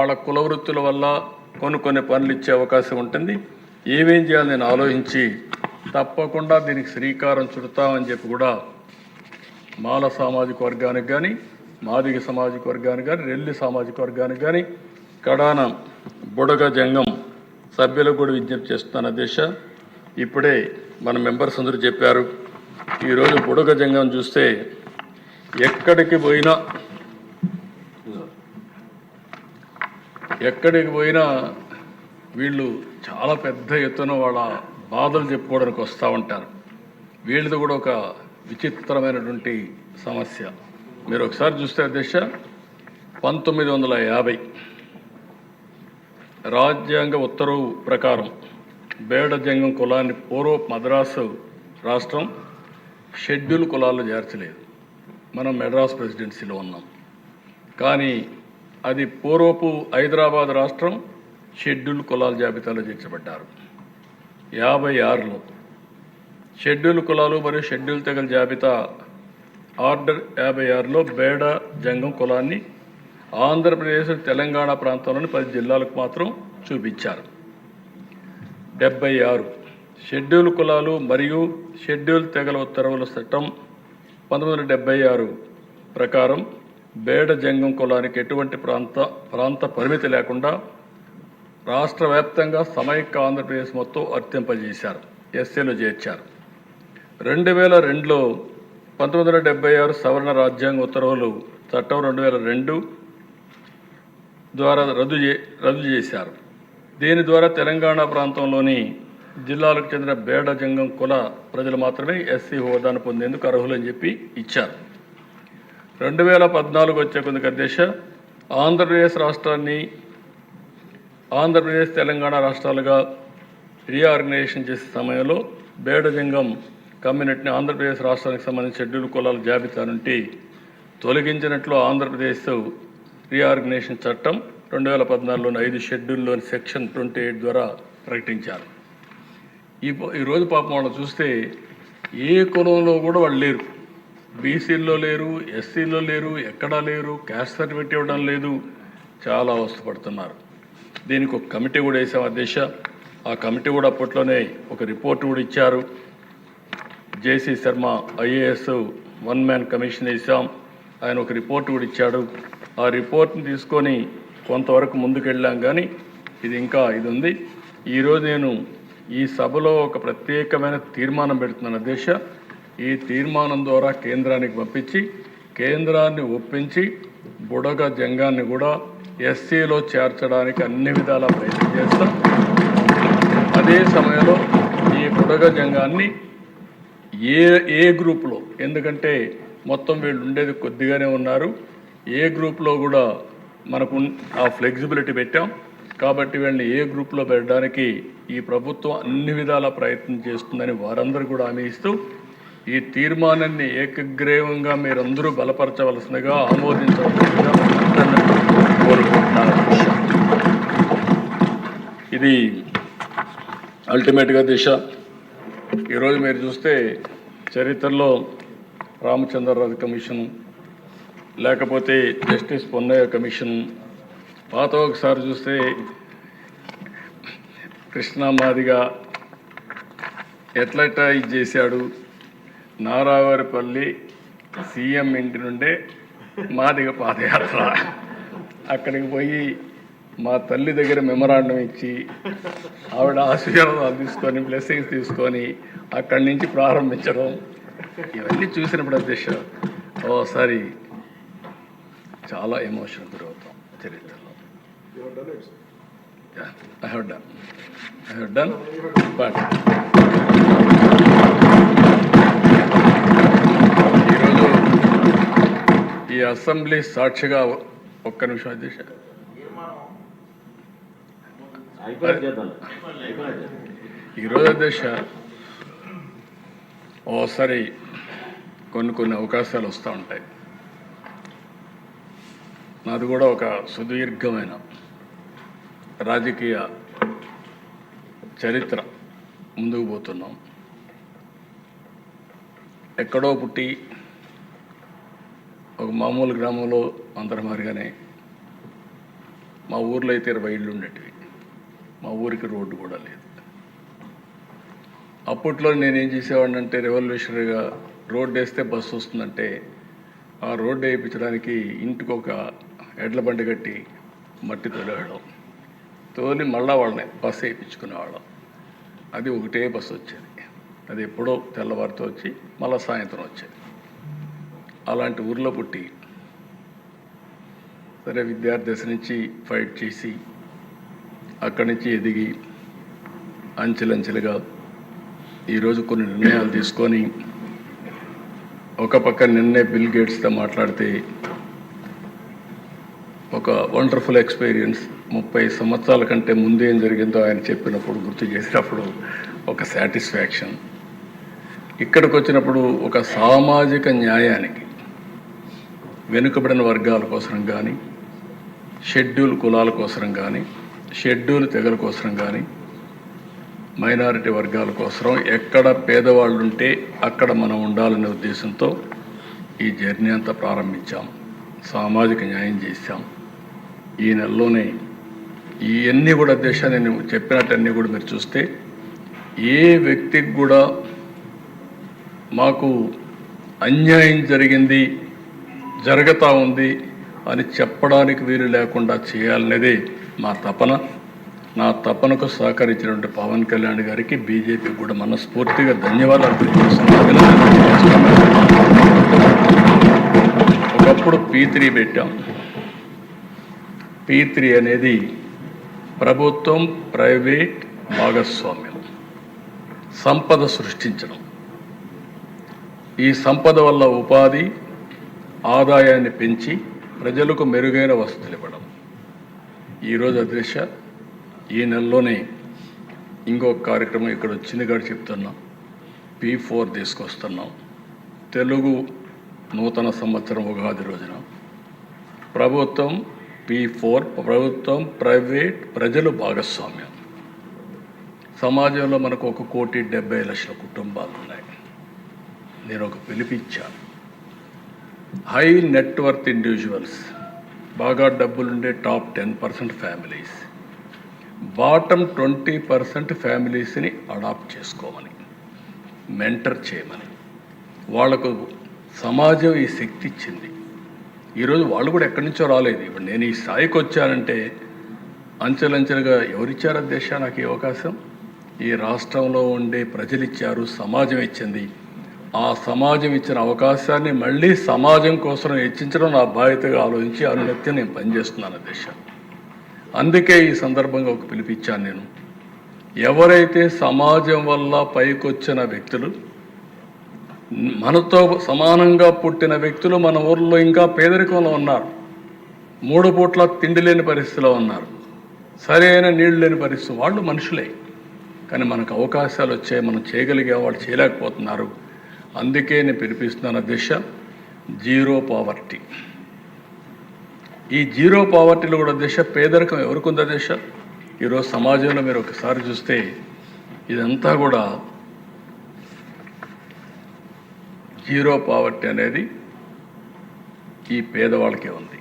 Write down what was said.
వాళ్ళ కుల వృత్తుల వల్ల కొన్ని పనులు ఇచ్చే అవకాశం ఉంటుంది. ఏమేం చేయాలని నేను ఆలోచించి తప్పకుండా దీనికి శ్రీకారం చుడతామని చెప్పి కూడా మాల సామాజిక వర్గానికి కానీ, మాదిగ సామాజిక వర్గానికి కానీ, రెల్లి సామాజిక వర్గానికి కానీ, కడాన బుడగ జంగం సభ్యులకు కూడా విజ్ఞప్తి చేస్తున్నాను. అధ్యక్ష, ఇప్పుడే మన మెంబర్స్ అందరూ చెప్పారు. ఈరోజు బుడగ జంగం చూస్తే ఎక్కడికి పోయినా వీళ్ళు చాలా పెద్ద ఎత్తున వాళ్ళ బాధలు చెప్పుకోవడానికి వస్తూ ఉంటారు. వీళ్ళది కూడా ఒక విచిత్రమైనటువంటి సమస్య. మీరు ఒకసారి చూస్తే అధ్యక్ష, 1950 రాజ్యాంగ ఉత్తర్వు ప్రకారం బేడ జంగం కులాన్ని పూర్వ మద్రాసు రాష్ట్రం షెడ్యూల్ కులాల్లో చేర్చలేదు. మనం మెడ్రాస్ ప్రెసిడెన్సీలో ఉన్నాం. కానీ అది పూర్వపు హైదరాబాద్ రాష్ట్రం షెడ్యూల్ కులాల జాబితాలో చేర్చబడ్డారు. 56లో షెడ్యూల్ కులాలు మరియు షెడ్యూల్ తెగల జాబితా ఆర్డర్ 56లో బేడ జంగం కులాన్ని ఆంధ్రప్రదేశ్, తెలంగాణ ప్రాంతంలోని 10 జిల్లాలకు మాత్రం చూపించారు. 76 షెడ్యూల్ కులాలు మరియు షెడ్యూల్ తెగల ఉత్తర్వుల చట్టం 1976 ప్రకారం బేడ జంగం కులానికి ఎటువంటి ప్రాంత పరిమితి లేకుండా రాష్ట్ర వ్యాప్తంగా సమైక్య ఆంధ్రప్రదేశ్ మొత్తం వర్తింపజేశారు, ఎస్సీలో చేర్చారు. 2002లో 1976 సవరణ రాజ్యాంగ ఉత్తర్వులు చట్టం 2002 ద్వారా రద్దు చేశారు. దీని ద్వారా తెలంగాణ ప్రాంతంలోని జిల్లాలకు చెందిన బేడ జంగం కుల ప్రజలు మాత్రమే ఎస్సీ హోదాను పొందేందుకు అర్హులని చెప్పి ఇచ్చారు. 2014 వచ్చే కొందుకు అధ్యక్ష, ఆంధ్రప్రదేశ్ రాష్ట్రాన్ని ఆంధ్రప్రదేశ్, తెలంగాణ రాష్ట్రాలుగా రీఆర్గనైజేషన్ చేసే సమయంలో బేడ జంగం కమ్యూనిటీని ఆంధ్రప్రదేశ్ రాష్ట్రానికి సంబంధించిన షెడ్యూల్ కులాల జాబితా నుండి తొలగించినట్లు ఆంధ్రప్రదేశ్ రీఆర్గనైజేషన్ చట్టం 2014లోని 5 షెడ్యూల్లోని సెక్షన్ 28 ద్వారా ప్రకటించారు. ఈరోజు పాపం వాళ్ళు చూస్తే ఏ కులంలో కూడా వాళ్ళు లేరు. బీసీల్లో లేరు, ఎస్సీలో లేరు, ఎక్కడా లేరు. క్యాస్ట్ సర్టిఫికేట్ ఇవ్వడం లేదు. చాలా అవస్థపడుతున్నారు. దీనికి ఒక కమిటీ కూడా వేసాం అధ్యక్ష. ఆ కమిటీ కూడా అప్పట్లోనే ఒక రిపోర్ట్ కూడా ఇచ్చారు. జేసీ శర్మ ఐఏఎస్ 1 మ్యాన్ కమిషన్ వేసాం. ఆయన ఒక రిపోర్ట్ కూడా ఇచ్చాడు. ఆ రిపోర్ట్ని తీసుకొని కొంతవరకు ముందుకెళ్ళాం. కానీ ఇది ఉంది. ఈరోజు నేను ఈ సభలో ఒక ప్రత్యేకమైన తీర్మానం పెడుతున్నాను అధ్యక్ష. ఈ తీర్మానం ద్వారా కేంద్రానికి పంపించి, కేంద్రాన్ని ఒప్పించి బుడగ జంగాన్ని కూడా ఎస్సీలో చేర్చడానికి అన్ని విధాలా ప్రయత్నం చేస్తాం. అదే సమయంలో ఈ బుడగ జంగాన్ని ఏ గ్రూప్లో, ఎందుకంటే మొత్తం వీళ్ళు ఉండేది కొద్దిగానే ఉన్నారు, ఏ గ్రూప్లో కూడా మనకు ఆ ఫ్లెక్సిబిలిటీ పెట్టాం. కాబట్టి వీళ్ళని ఏ గ్రూప్లో పెట్టడానికి ఈ ప్రభుత్వం అన్ని విధాల ప్రయత్నం చేస్తుందని వారందరూ కూడా హామీ ఇస్తూ, ఈ తీర్మానాన్ని ఏకగ్రీవంగా మీరందరూ బలపరచవలసిందిగా, ఆమోదించవలసిందిగా కోరుకుంటున్నాను. ఇది అల్టిమేట్గా దిశ. ఈరోజు మీరు చూస్తే చరిత్రలో రామచంద్రరాజు కమిషను, లేకపోతే జస్టిస్ పొన్నయ్య కమిషన్, పాత ఒకసారి చూస్తే కృష్ణా మాదిగా ఎట్లా ఇది చేశాడు. నారావారిపల్లి సీఎం ఇంటి నుండే మాదిగ పాదయాత్ర, అక్కడికి పోయి మా తల్లి దగ్గర మెమరాండం ఇచ్చి ఆవిడ ఆశీర్వాదాలు తీసుకొని, బ్లెస్సింగ్స్ తీసుకొని అక్కడి నుంచి ప్రారంభించడం, ఇవన్నీ చూసినప్పుడు అధ్యక్ష ఓసారి చాలా ఎమోషన్ గురవుతాం చరిత్రలో. I have done, but ఈరోజు ఈ అసెంబ్లీ సాక్షిగా ఒక్క నిమిషం అధ్యక్ష, ఈరోజు అధ్యక్ష ఓసారి కొన్ని అవకాశాలు వస్తూ ఉంటాయి. నాది కూడా ఒక సుదీర్ఘమైన రాజకీయ చరిత్ర ముందుకు పోతున్నాం. ఎక్కడో పుట్టి ఒక మామూలు గ్రామంలో అందరి మాదిరిగానే మా ఊర్లో అయితే 20 ఇళ్ళు ఉండేటివి. మా ఊరికి రోడ్డు కూడా లేదు. అప్పట్లో నేనేం చేసేవాడిని అంటే రెవల్యూషనరీగా రోడ్డు వేస్తే బస్సు వస్తుందంటే ఆ రోడ్డు వేయించడానికి ఇంటికి ఒక ఎడ్ల బండి కట్టి మట్టి తోలేవాళ్ళం. తోలి మళ్ళా వాళ్ళని బస్సు వేయించుకునేవాళ్ళం. అది ఒకటే బస్సు వచ్చేది. అది ఎప్పుడో తెల్లవారితో వచ్చి మళ్ళా సాయంత్రం వచ్చేది. అలాంటి ఊర్లో పుట్టి సరే విద్యార్థి దశ నుంచి ఫైట్ చేసి అక్కడి నుంచి ఎదిగి అంచెలంచెలుగా ఈరోజు కొన్ని నిర్ణయాలు తీసుకొని ఒక పక్క నిన్నే బిల్ గేట్స్తో మాట్లాడితే ఒక వండర్ఫుల్ ఎక్స్పీరియన్స్. 30 సంవత్సరాల కంటే ముందు ఏం జరిగిందో ఆయన చెప్పినప్పుడు గుర్తు చేసినప్పుడు ఒక సాటిస్ఫాక్షన్. ఇక్కడికి వచ్చినప్పుడు ఒక సామాజిక న్యాయానికి వెనుకబడిన వర్గాల కోసం కానీ, షెడ్యూల్ కులాల కోసం కానీ, షెడ్యూల్ తెగల కోసం కానీ, మైనారిటీ వర్గాల కోసం ఎక్కడ పేదవాళ్ళు ఉంటే అక్కడ మనం ఉండాలనే ఉద్దేశంతో ఈ జర్నీ అంతా ప్రారంభించాం. సామాజిక న్యాయం చేశాం. ఈ నెలలోనే ఇవన్నీ కూడా దేశాన్ని నేను చెప్పినట్టన్నీ కూడా మీరు చూస్తే ఏ వ్యక్తికి కూడా మాకు అన్యాయం జరిగింది, జరుగుతూ ఉంది అని చెప్పడానికి వీలు లేకుండా చేయాలనేదే మా తపన. నా తపనకు సహకరించినటువంటి పవన్ కళ్యాణ్ గారికి, బీజేపీకి కూడా మనస్ఫూర్తిగా ధన్యవాదాలు తెలియజేస్తున్నాను. ఒకప్పుడు P3 పెట్టాం. P3 అనేది ప్రభుత్వం ప్రైవేట్ భాగస్వామ్యం, సంపద సృష్టించడం. ఈ సంపద వల్ల ఉపాధి, ఆదాయాన్ని పెంచి ప్రజలకు మెరుగైన వసతులు ఇవ్వడం. ఈరోజు అధ్యక్ష ఈ నెలలోనే ఇంకొక కార్యక్రమం ఇక్కడ వచ్చింది కూడా చెప్తున్నాం. P4 తీసుకొస్తున్నాం. తెలుగు నూతన సంవత్సరం ఉగాది రోజున ప్రభుత్వం P4, ప్రభుత్వం ప్రైవేట్ ప్రజలు భాగస్వామ్యం. సమాజంలో మనకు 1,70,00,000 కుటుంబాలు ఉన్నాయి. నేను ఒక పిలిపించాను. హై నెట్వర్త్ ఇండివిజువల్స్, బాగా డబ్బులుండే టాప్ 10% ఫ్యామిలీస్, బాటమ్ 20% ఫ్యామిలీస్ని అడాప్ట్ చేసుకోమని, మెంటర్ చేయమని. వాళ్లకు సమాజం ఈ శక్తి ఇచ్చింది. ఈరోజు వాళ్ళు కూడా ఎక్కడి నుంచో రాలేదు. ఇప్పుడు నేను ఈ స్థాయికి వచ్చానంటే అంచెలంచెలుగా ఎవరిచ్చారో దేశ నాకు ఈ అవకాశం? ఈ రాష్ట్రంలో ఉండే ప్రజలు ఇచ్చారు, సమాజం ఇచ్చింది. ఆ సమాజం ఇచ్చిన అవకాశాన్ని మళ్ళీ సమాజం కోసం హెచ్చించడం నా బాధ్యతగా ఆలోచించి అనునిత్యం నేను పనిచేస్తున్నాను దేశ. అందుకే ఈ సందర్భంగా ఒక పిలిపించాను నేను. ఎవరైతే సమాజం వల్ల పైకొచ్చిన వ్యక్తులు, మనతో సమానంగా పుట్టిన వ్యక్తులు మన ఊర్లో ఇంకా పేదరికంలో ఉన్నారు, 3 పూట్ల తిండి లేని పరిస్థితిలో ఉన్నారు, సరైన నీళ్లు లేని పరిస్థితి. వాళ్ళు మనుషులే, కానీ మనకు అవకాశాలు వచ్చాయి, మనం చేయగలిగే వాళ్ళు చేయలేకపోతున్నారు. అందుకే నేను పిలిపిస్తున్నాను దిశ జీరో పావర్టీ. ఈ జీరో పావర్టీలో కూడా దిశ పేదరికం ఎవరికి ఉందా దిశ? ఈరోజు సమాజంలో మీరు ఒకసారి చూస్తే ఇదంతా కూడా జీరో పావర్టీ అనేది ఈ పేదవాళ్ళకే ఉంది.